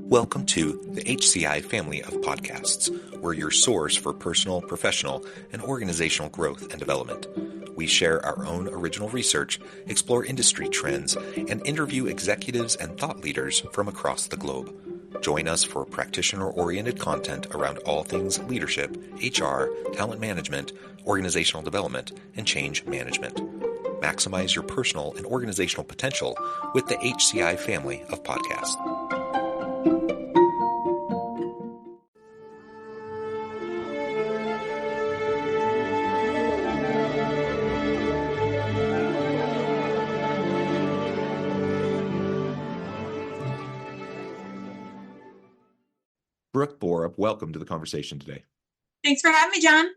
Welcome to the HCI family of podcasts. We're your source for personal, professional, and organizational growth and development. We share our own original research, explore industry trends, and interview executives and thought leaders from across the globe. Join us for practitioner-oriented content around all things leadership, HR, talent management, organizational development, and change management. Maximize your personal and organizational potential with the HCI family of podcasts. Brook Borup, welcome to the conversation today. Thanks for having me, John.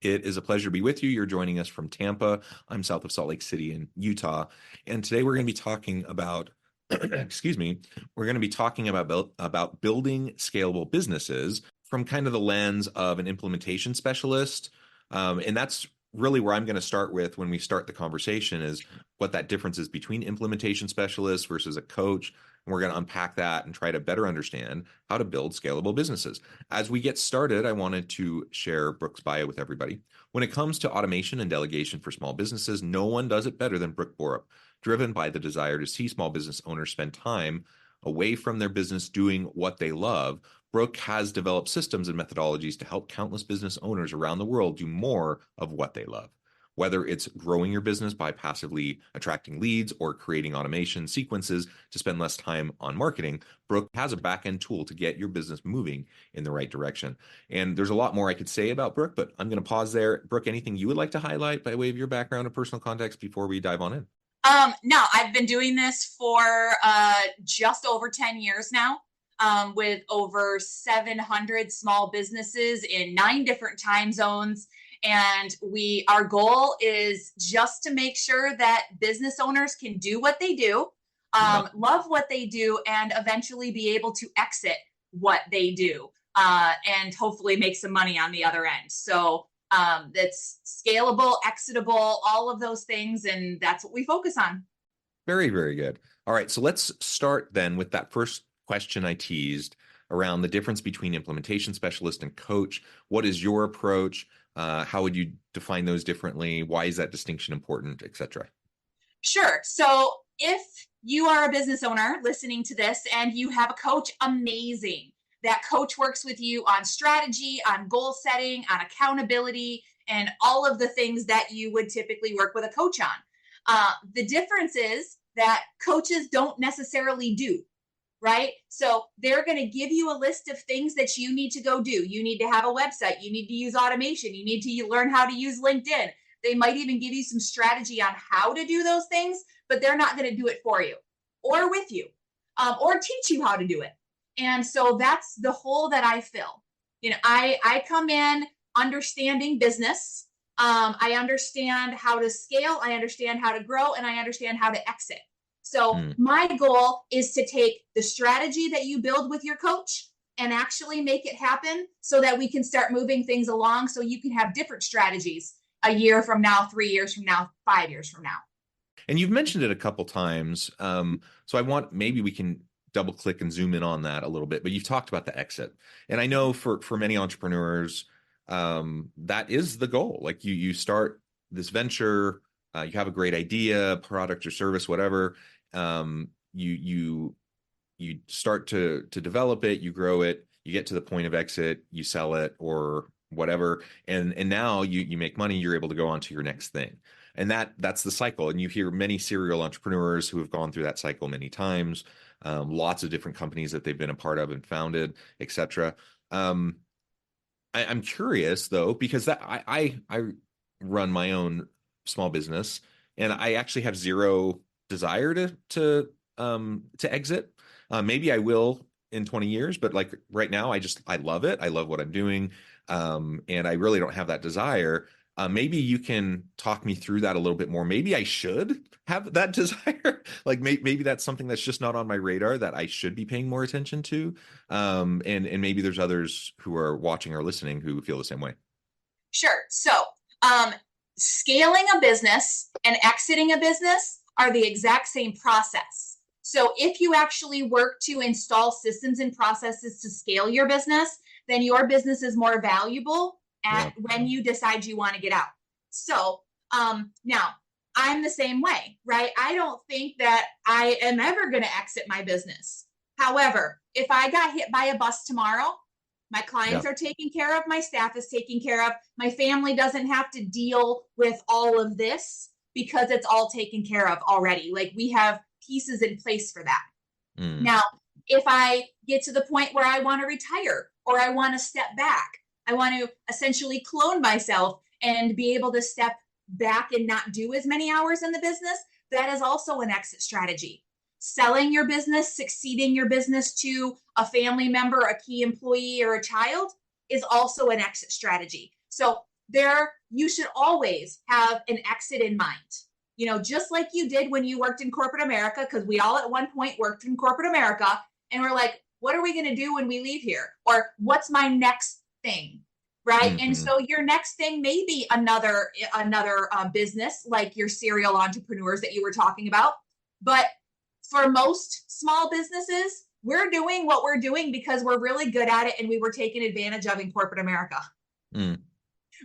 It is a pleasure to be with you. You're joining us from Tampa. I'm south of Salt Lake City in Utah. And today we're going to be talking about, we're going to be talking about building scalable businesses from kind of the lens of an implementation specialist. And that's really where I'm going to start with when we start the conversation, is what that difference is between implementation specialists versus a coach. And we're going to unpack that and try to better understand how to build scalable businesses. As we get started, I wanted to share Brook's bio with everybody. When it comes to automation and delegation for small businesses, no one does it better than Brook Borup, driven by the desire to see small business owners spend time away from their business doing what they love. Brook has developed systems and methodologies to help countless business owners around the world do more of what they love. Whether it's growing your business by passively attracting leads or creating automation sequences to spend less time on marketing, Brook has a back-end tool to get your business moving in the right direction. And there's a lot more I could say about Brook, but I'm going to pause there. Brook, anything you would like to highlight by way of your background and personal context before we dive on in? No, I've been doing this for just over 10 years now, with over 700 small businesses in 9 different time zones. And our goal is just to make sure that business owners can do what they do, love what they do, and eventually be able to exit what they do, and hopefully make some money on the other end. So that's scalable, exitable, all of those things. And that's what we focus on. Very, very good. All right. So let's start then with that first question I teased around the difference between implementation specialist and coach. What is your approach? How would you define those differently? Why is that distinction important, et cetera? Sure. So if you are a business owner listening to this and you have a coach, amazing. That coach works with you on strategy, on goal setting, on accountability, and all of the things that you would typically work with a coach on. The difference is that coaches don't necessarily do, right? So they're going to give you a list of things that you need to go do. You need to have a website. You need to use automation. You need to learn how to use LinkedIn. They might even give you some strategy on how to do those things, but they're not going to do it for you or with you, or teach you how to do it. And so that's the hole that I fill. I come in understanding business. I understand how to scale. I understand how to grow, and I understand how to exit. So my goal is to take the strategy that you build with your coach and actually make it happen so that we can start moving things along, so you can have different strategies a year from now, 3 years from now, 5 years from now. And you've mentioned it a couple times. So maybe we can double click and zoom in on that a little bit, but you've talked about the exit. And I know for many entrepreneurs, that is the goal. Like you start this venture, you have a great idea, product or service, whatever. You start to develop it, you grow it, you get to the point of exit, you sell it or whatever. And now you make money, you're able to go on to your next thing. And that's the cycle. And you hear many serial entrepreneurs who have gone through that cycle many times, lots of different companies that they've been a part of and founded, et cetera. I'm curious though, because I run my own small business and I actually have zero desire to exit. Maybe I will in 20 years, but like right now, I love it. I love what I'm doing. And I really don't have that desire. Maybe you can talk me through that a little bit more. Maybe I should have that desire. Like maybe that's something that's just not on my radar that I should be paying more attention to. And maybe there's others who are watching or listening who feel the same way. Sure. So scaling a business and exiting a business are the exact same process. So if you actually work to install systems and processes to scale your business, then your business is more valuable Yeah. when you decide you want to get out. So now I'm the same way, right? I don't think that I am ever going to exit my business. However, if I got hit by a bus tomorrow, my Yeah. clients are taken care of, my staff is taken care of, my family doesn't have to deal with all of this because it's all taken care of already. Like we have pieces in place for that. Mm. Now, if I get to the point where I want to retire or I want to step back, I want to essentially clone myself and be able to step back and not do as many hours in the business, that is also an exit strategy. Selling your business, succeeding your business to a family member, a key employee, or a child is also an exit strategy. So there, you should always have an exit in mind. You know, just like you did when you worked in corporate America, because we all at one point worked in corporate America, and we're like, what are we going to do when we leave here? Or what's my next thing? Right. And Hmm. so your next thing may be another business like your serial entrepreneurs that you were talking about. But for most small businesses, we're doing what we're doing because we're really good at it and we were taken advantage of in corporate America. Mm.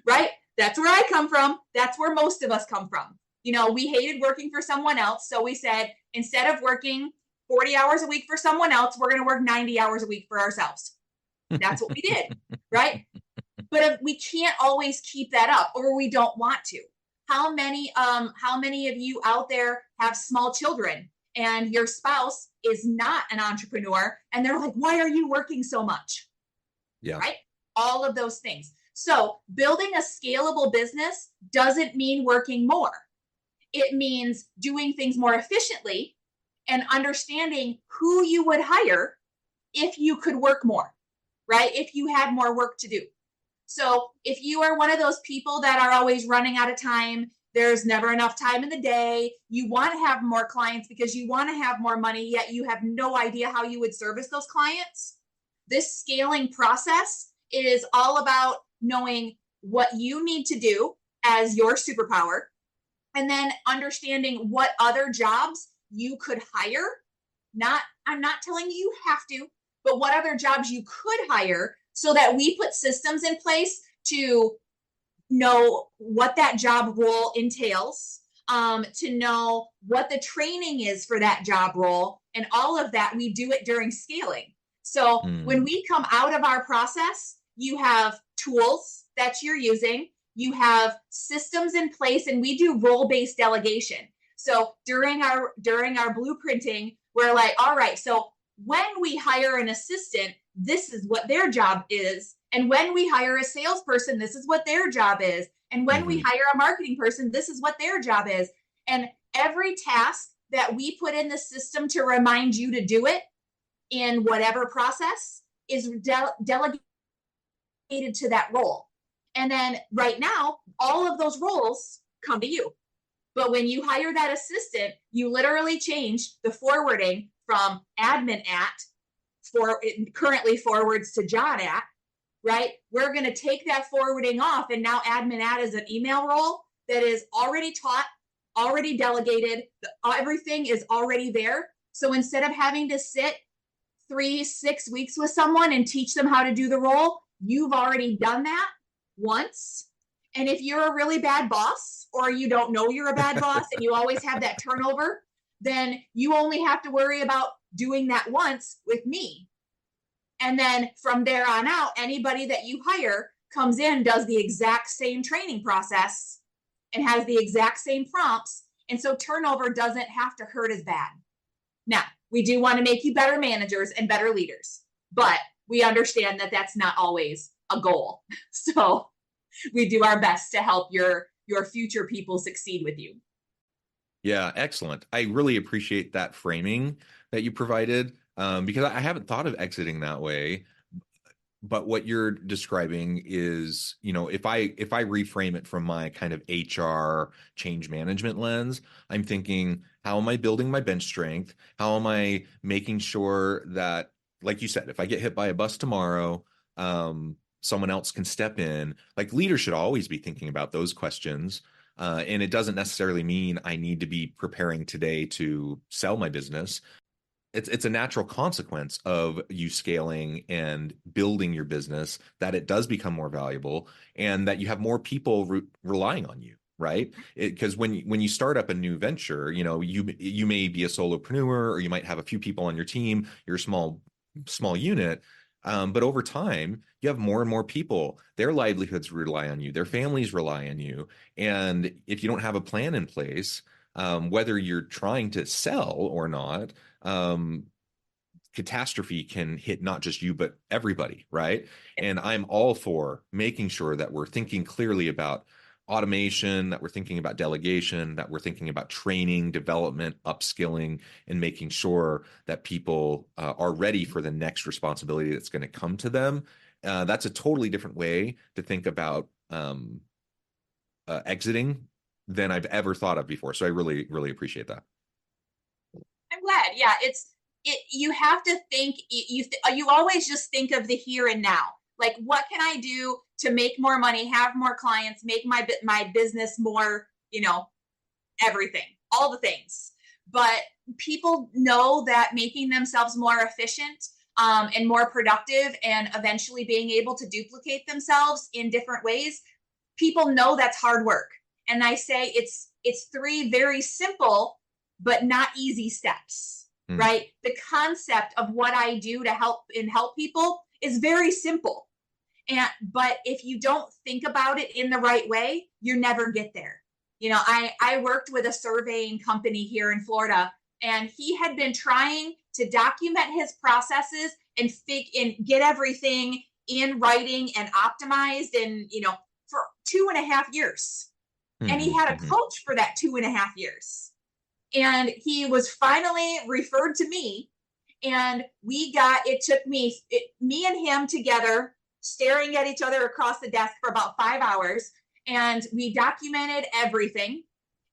Right? That's where I come from. That's where most of us come from. You know, we hated working for someone else. So we said, instead of working 40 hours a week for someone else, we're going to work 90 hours a week for ourselves. That's what we did. Right? But we can't always keep that up, or we don't want to. How many of you out there have small children and your spouse is not an entrepreneur and they're like, why are you working so much? Yeah. Right? All of those things. So building a scalable business doesn't mean working more. It means doing things more efficiently and understanding who you would hire if you could work more, right? If you had more work to do. So if you are one of those people that are always running out of time, there's never enough time in the day, you want to have more clients because you want to have more money, yet you have no idea how you would service those clients. This scaling process is all about knowing what you need to do as your superpower and then understanding what other jobs you could hire. I'm not telling you have to, but what other jobs you could hire so that we put systems in place to know what that job role entails, to know what the training is for that job role, and all of that. We do it during scaling. So when Mm. we come out of our process, you have tools that you're using, you have systems in place, and we do role-based delegation. So during our blueprinting, we're like, all right, so when we hire an assistant, this is what their job is. And when we hire a salesperson, this is what their job is. And when we Hmm. hire a marketing person, this is what their job is. And every task that we put in the system to remind you to do it in whatever process is delegated to that role. And then right now, all of those roles come to you. But when you hire that assistant, you literally change the forwarding from admin at for it currently forwards to John at, right? We're going to take that forwarding off. And now admin at is an email role that is already taught, already delegated. Everything is already there. So instead of having to sit 3, 6 weeks with someone and teach them how to do the role, you've already done that once. And if you're a really bad boss or you don't know you're a bad boss and you always have that turnover, then you only have to worry about doing that once with me. And then from there on out, anybody that you hire comes in, does the exact same training process and has the exact same prompts. And so turnover doesn't have to hurt as bad. Now, we do want to make you better managers and better leaders, but we understand that that's not always a goal. So we do our best to help your future people succeed with you. Yeah, excellent. I really appreciate that framing that you provided, because I haven't thought of exiting that way. But what you're describing is, if I reframe it from my kind of HR change management lens, I'm thinking, how am I building my bench strength? How am I making sure that, like you said, if I get hit by a bus tomorrow, someone else can step in? Like, leaders should always be thinking about those questions. And it doesn't necessarily mean I need to be preparing today to sell my business. it's a natural consequence of you scaling and building your business that it does become more valuable and that you have more people relying on you, right? Because when you start up a new venture, you may be a solopreneur or you might have a few people on your team, you're a small unit. But over time, you have more and more people. Their livelihoods rely on you, their families rely on you. And if you don't have a plan in place, whether you're trying to sell or not, um, catastrophe can hit not just you, but everybody, right? And I'm all for making sure that we're thinking clearly about automation, that we're thinking about delegation, that we're thinking about training, development, upskilling, and making sure that people are ready for the next responsibility that's going to come to them. That's a totally different way to think about exiting than I've ever thought of before. So I really, really appreciate that. I'm glad. Yeah, you have to think you always just think of the here and now. Like, what can I do to make more money, have more clients, make my business more, everything, all the things. But people know that making themselves more efficient and more productive and eventually being able to duplicate themselves in different ways, people know that's hard work. And I say it's three very simple but not easy steps, right? The concept of what I do to help people is very simple. But if you don't think about it in the right way, you never get there. I worked with a surveying company here in Florida, and he had been trying to document his processes and get everything in writing and optimized and, for 2.5 years. And he had a coach for that 2.5 years. And he was finally referred to me, and it took me and him together staring at each other across the desk for about 5 hours, and we documented everything.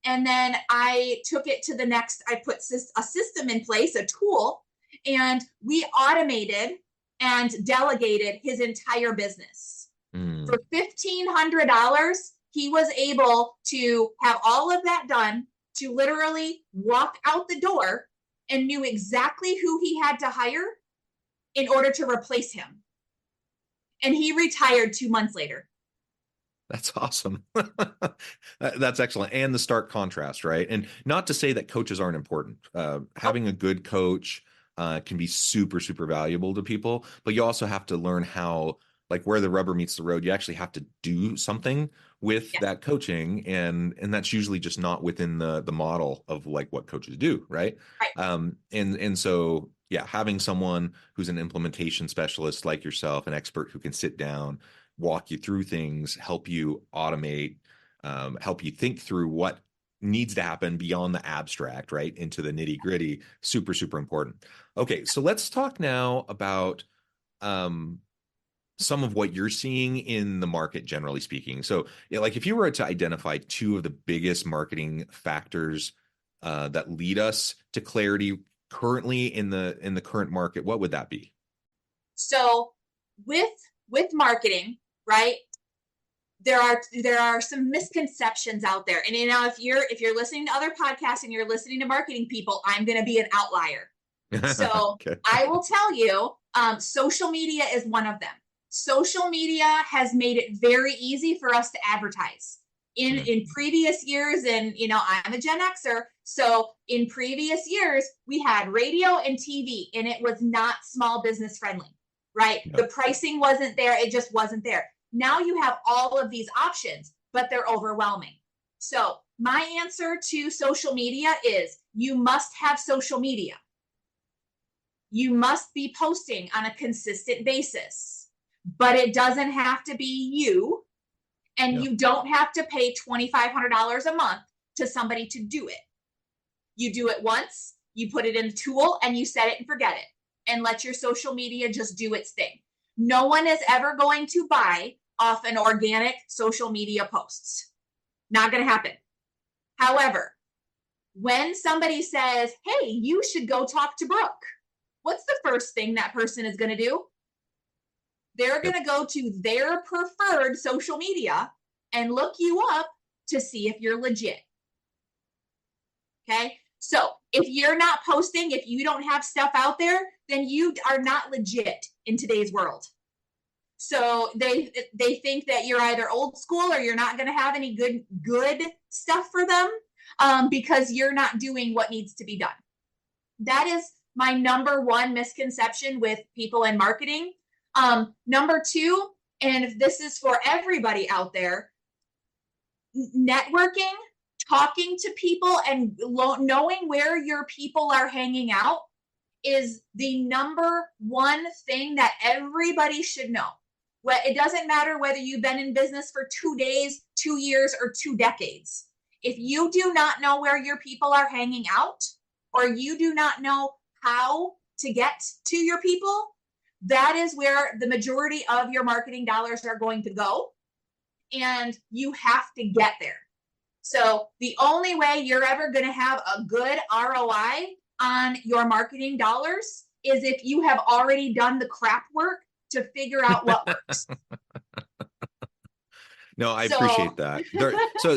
And then I took it to the next, I put a system in place, a tool, and we automated and delegated his entire business. For $1,500, he was able to have all of that done, to literally walk out the door and knew exactly who he had to hire in order to replace him. And he retired 2 months later. That's awesome. That's excellent. And the stark contrast, right? And not to say that coaches aren't important. Having a good coach can be super, super valuable to people, but you also have to learn how, like, where the rubber meets the road, you actually have to do something with that coaching. And that's usually just not within the model of like what coaches do. Right. And so, yeah, having someone who's an implementation specialist like yourself, an expert who can sit down, walk you through things, help you automate, help you think through what needs to happen beyond the abstract, right, into the nitty gritty. Super, super important. Okay, so let's talk now about some of what you're seeing in the market, generally speaking. So, like, if you were to identify two of the biggest marketing factors that lead us to clarity currently in the current market, what would that be? So, with marketing, right, there are some misconceptions out there. And if you're listening to other podcasts and you're listening to marketing people, I'm going to be an outlier. So okay. I will tell you, social media is one of them. Social media has made it very easy for us to advertise. In previous years, and I'm a Gen Xer, so in previous years we had radio and TV, and it was not small business friendly, right? Yep. The pricing wasn't there; it just wasn't there. Now you have all of these options, but they're overwhelming. So my answer to social media is you must have social media. You must be posting on a consistent basis, but it doesn't have to be you, and you don't have to pay $2,500 a month to somebody to do it. You do it once, you put it in the tool, and you set it and forget it, and let your social media just do its thing. No one is ever going to buy off an organic social media posts. Not going to happen. However, when somebody says, hey, you should go talk to Brooke, what's the first thing that person is going to do? They're going to go to their preferred social media and look you up to see if you're legit. Okay? So if you're not posting, if you don't have stuff out there, then you are not legit in today's world. So they think that you're either old school or you're not going to have any good stuff for them, because you're not doing what needs to be done. That is my number one misconception with people in marketing. Number two, and this is for everybody out there, networking, talking to people, and knowing where your people are hanging out is the number one thing that everybody should know. Well, it doesn't matter whether you've been in business for 2 days, 2 years, or 2 decades. If you do not know where your people are hanging out, or you do not know how to get to your people, that is where the majority of your marketing dollars are going to go. And you have to get there. So the only way you're ever going to have a good ROI on your marketing dollars is if you have already done the crap work to figure out what works. No, I appreciate that.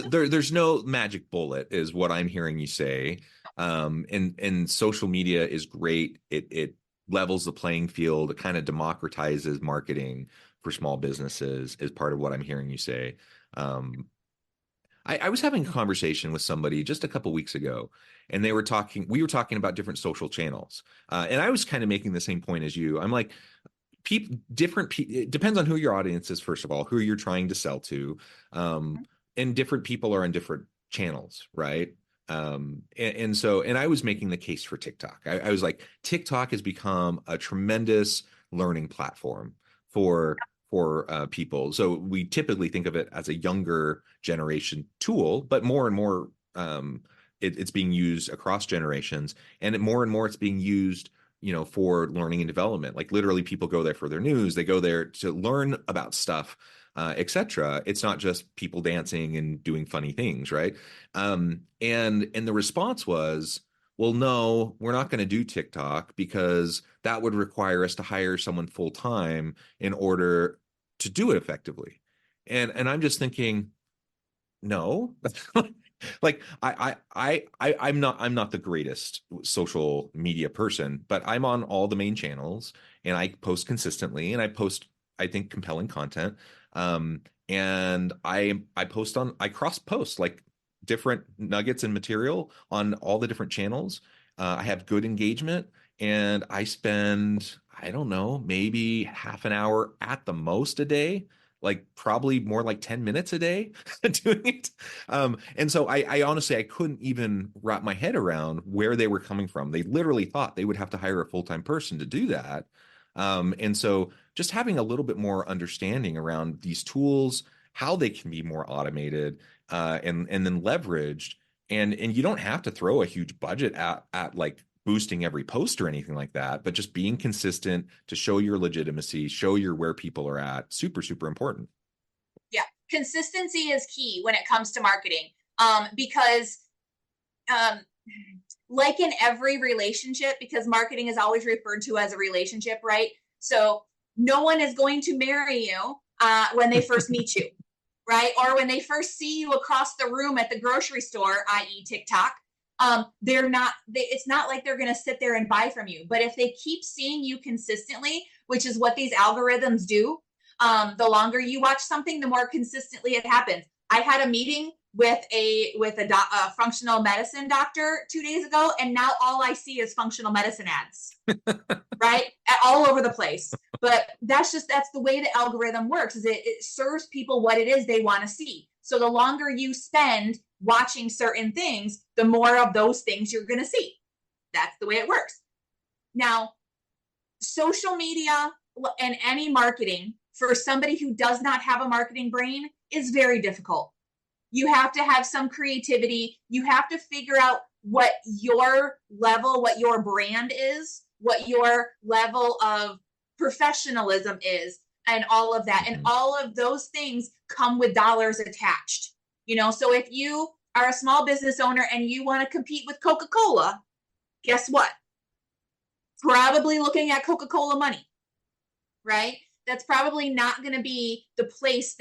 There's no magic bullet, is what I'm hearing you say. And social media is great. It levels the playing field. It kind of democratizes marketing for small businesses, is part of what I'm hearing you say. I was having a conversation with somebody just a couple weeks ago, and we were talking about different social channels. And I was kind of making the same point as you. I'm like, it depends on who your audience is, first of all, who you're trying to sell to. And different people are on different channels, right? And I was making the case for TikTok. I was like, TikTok has become a tremendous learning platform for people. So we typically think of it as a younger generation tool, but more and more it's being used across generations, and more and more it's being used, for learning and development. Like literally, people go there for their news. They go there to learn about stuff, etc. It's not just people dancing and doing funny things, right? And the response was, well, no, we're not going to do TikTok because that would require us to hire someone full time in order to do it effectively. And I'm just thinking, no. Like I'm not the greatest social media person, but I'm on all the main channels and I post consistently and I post, I think, compelling content. And I cross post like different nuggets and material on all the different channels. I have good engagement, and I spend, I don't know, maybe half an hour at the most a day, like probably more like 10 minutes a day doing it. And so I honestly, I couldn't even wrap my head around where they were coming from. They literally thought they would have to hire a full-time person to do that. And so just having a little bit more understanding around these tools, how they can be more automated, and then leveraged. And you don't have to throw a huge budget at like boosting every post or anything like that, but just being consistent to show your legitimacy, show where people are at. Super, super important. Yeah. Consistency is key when it comes to marketing. Because like in every relationship, because marketing is always referred to as a relationship, right? So no one is going to marry you when they first meet you, right? Or when they first see you across the room at the grocery store, i.e. TikTok. It's not like they're going to sit there and buy from you. But if they keep seeing you consistently, which is what these algorithms do, the longer you watch something, the more consistently it happens. I had a meeting with a functional medicine doctor 2 days ago, and now all I see is functional medicine ads, right? All over the place. But that's the way the algorithm works, is it serves people what it is they want to see. So the longer you spend watching certain things, the more of those things you're going to see. That's the way it works. Now, social media and any marketing for somebody who does not have a marketing brain is very difficult. You have to have some creativity. You have to figure out what your level, what your brand is, what your level of professionalism is, and all of that. And all of those things come with dollars attached. So if you are a small business owner and you want to compete with Coca-Cola, guess what? Probably looking at Coca-Cola money, right? That's probably not going to be the place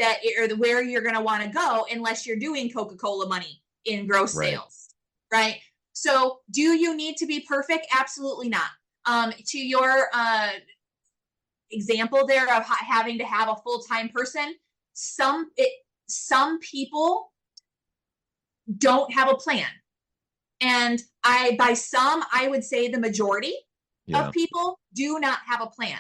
where you're going to want to go unless you're doing Coca-Cola money in gross sales, right? So do you need to be perfect? Absolutely not. To your example there of having to have a full-time person, some people don't have a plan. And I would say the majority of people do not have a plan.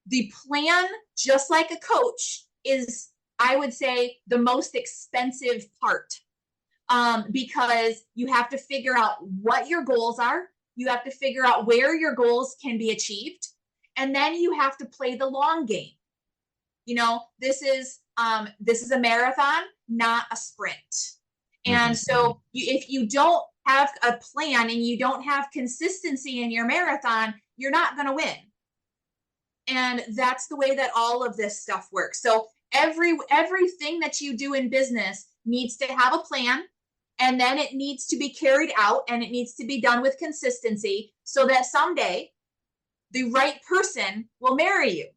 The plan, just like a coach, is, I would say, the most expensive part, because you have to figure out what your goals are. You have to figure out where your goals can be achieved. And then you have to play the long game. This is a marathon, not a sprint. And so if you don't have a plan and you don't have consistency in your marathon, you're not going to win. And that's the way that all of this stuff works. So everything that you do in business needs to have a plan, and then it needs to be carried out, and it needs to be done with consistency so that someday the right person will marry you.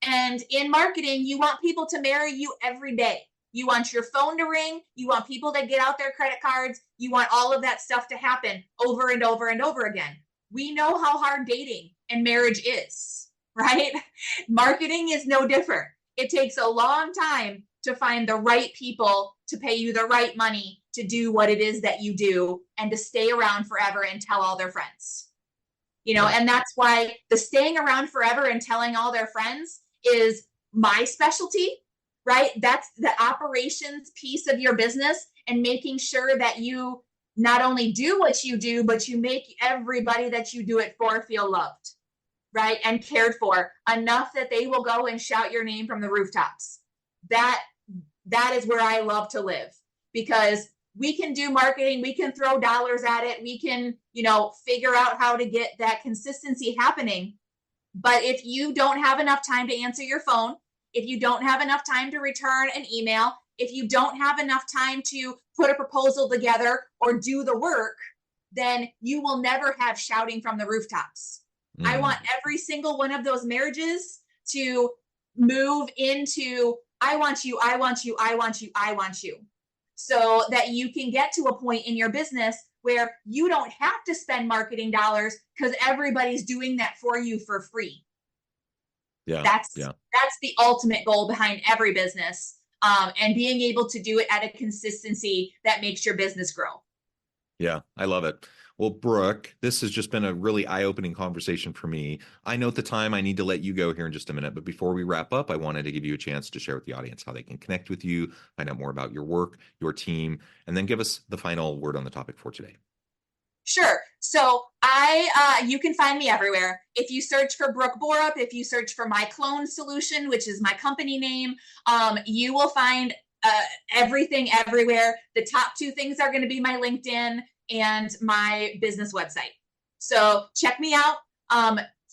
And in marketing, you want people to marry you every day. You want your phone to ring. You want people to get out their credit cards. You want all of that stuff to happen over and over and over again. We know how hard dating and marriage is, right? Marketing is no different. It takes a long time to find the right people to pay you the right money to do what it is that you do, and to stay around forever and tell all their friends. And that's why the staying around forever and telling all their friends is my specialty, right? That's the operations piece of your business, and making sure that you not only do what you do, but you make everybody that you do it for feel loved, right? And cared for enough that they will go and shout your name from the rooftops. That is where I love to live, because we can do marketing. We can throw dollars at it. We can, figure out how to get that consistency happening. But if you don't have enough time to answer your phone, if you don't have enough time to return an email, if you don't have enough time to put a proposal together or do the work, then you will never have shouting from the rooftops. I want every single one of those marriages to move into, I want you, I want you, I want you, I want you. So that you can get to a point in your business where you don't have to spend marketing dollars, because everybody's doing that for you for free. That's the ultimate goal behind every business, and being able to do it at a consistency that makes your business grow. Yeah, I love it. Well, Brooke, this has just been a really eye-opening conversation for me. I know at the time I need to let you go here in just a minute, but before we wrap up, I wanted to give you a chance to share with the audience how they can connect with you, find out more about your work, your team, and then give us the final word on the topic for today. Sure. So you can find me everywhere. If you search for Brook Borup, if you search for My Clone Solution, which is my company name, you will find everything everywhere. The top two things are going to be my LinkedIn and my business website. So check me out.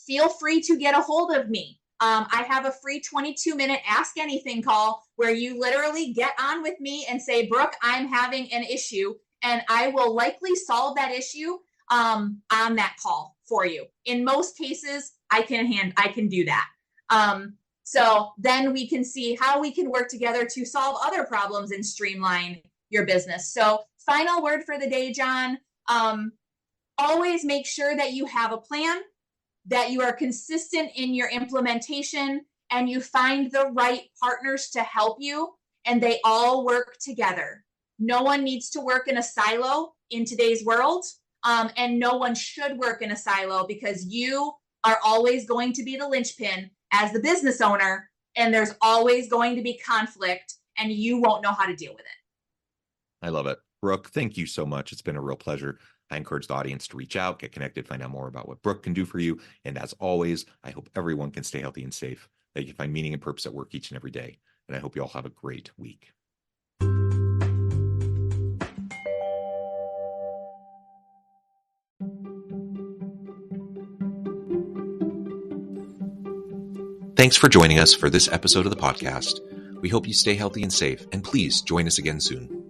Feel free to get a hold of me. I have a free 22-minute Ask Anything call where you literally get on with me and say, Brooke, I'm having an issue, and I will likely solve that issue on that call for you. In most cases, I can do that. So then we can see how we can work together to solve other problems and streamline your business. So final word for the day, John, always make sure that you have a plan, that you are consistent in your implementation, and you find the right partners to help you, and they all work together. No one needs to work in a silo in today's world, and no one should work in a silo, because you are always going to be the linchpin as the business owner, and there's always going to be conflict, and you won't know how to deal with it. I love it. Brooke, thank you so much. It's been a real pleasure. I encourage the audience to reach out, get connected, find out more about what Brooke can do for you. And as always, I hope everyone can stay healthy and safe, that you can find meaning and purpose at work each and every day. And I hope you all have a great week. Thanks for joining us for this episode of the podcast. We hope you stay healthy and safe, and please join us again soon.